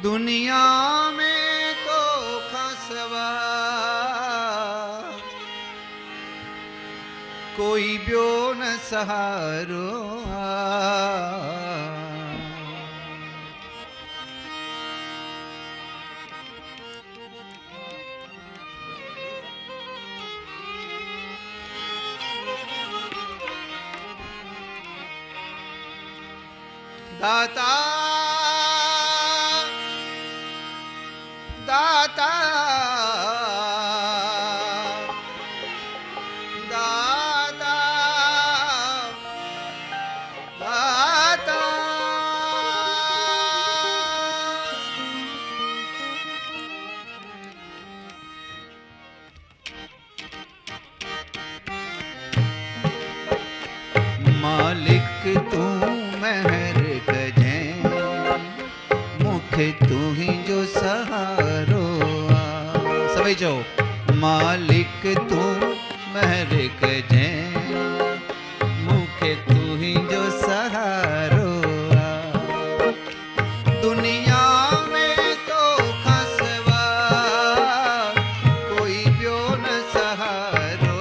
दुनिया में तो खसवा कोई ब्यो न सहारो दाता दाता दाता दाता मालिक तू मेहर गजे मुख तू ही जो सहारो सभी जो मालिक तू मेहर गजे मुख तू ही जो सहारो दुनिया में तो खसवा कोई ब्यो न सहारो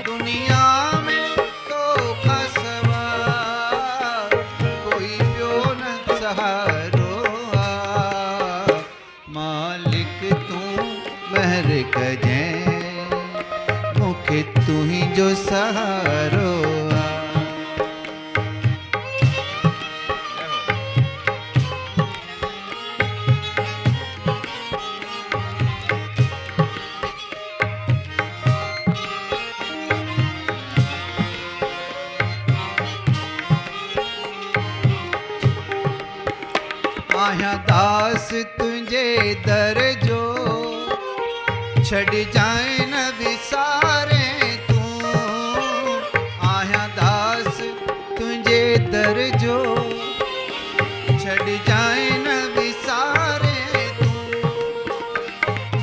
दुनिया में तो खसवा कोई ब्यो न सहारो मालिक तू मेहर कजे मुख तू ही जो सहारो आया दास तुझे दर जो छड़ जाए न विसारे तू आया दास तुझे दर जो छड़ जाए न विसारे तू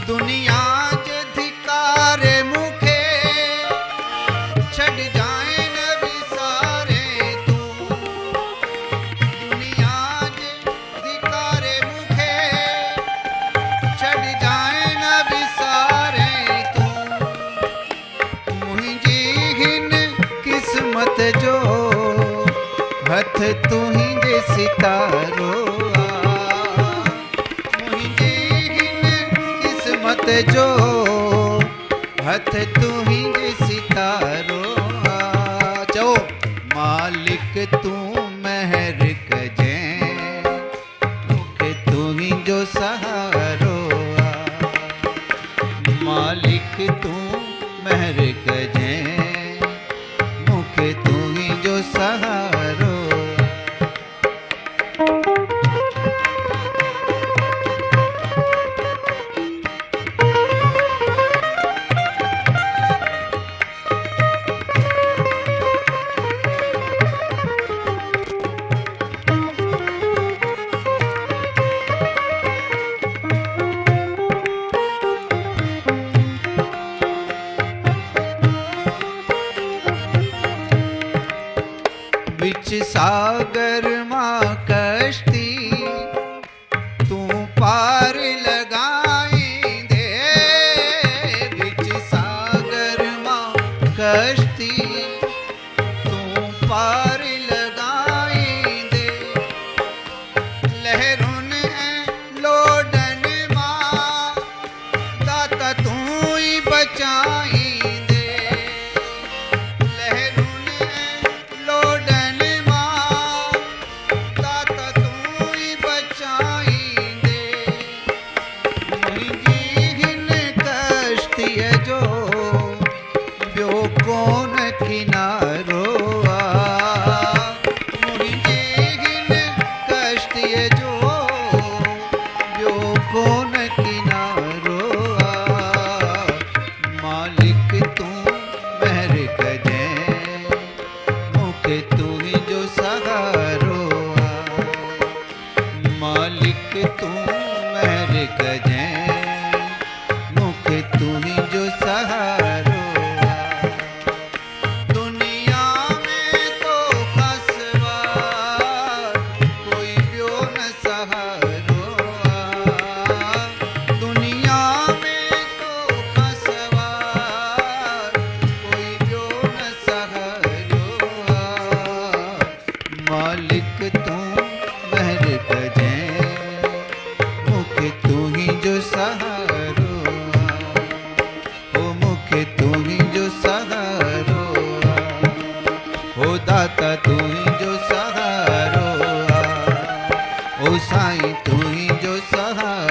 दुनिया जे धिकारे मुखे छड़ जाए न विसारे तू दुनिया जे धिकारे मुखे छड़ जाए न विसारे तू मुझी हिन किस्मत जो हथ तू ही जे सितारो मुझी हिन किस्मत जो हथ तू ही जे सितारो चो मालिक तू मेहर कजे मुख तू ही जो सहारो मालिक तू मेहर कजे मुख तू ही जो सहारो बिच सागर माँ कश्ती तू पार लगाई दे बिच सागर माँ कश्ती तू पार लगाई दे लहरुन लोडन माँ दाता तू ही बचाई दे लहरुन लोडन दाता तू ही बचाई दे मुझी हिन कश्ती जो ब्यो कौन किनारो मुझी हिन कश्ती जो ब्यो कौन किनारो मालिक तू मेहर कजे मुख तू ही जो सहारो मालिक तू मेहर कजे मुख तू ही जो सहारो दुनिया में तो खसवा कोई ब्यो न सहारो दुनिया में तो खसवार कोई जो न सहारो मालिक तू महर गजे मुखे तू ही जो सहारो ओ मुखे तू ही जो सहारो ओ दाता तू ही जो सहारो ओ साईं तू ही जो सहारो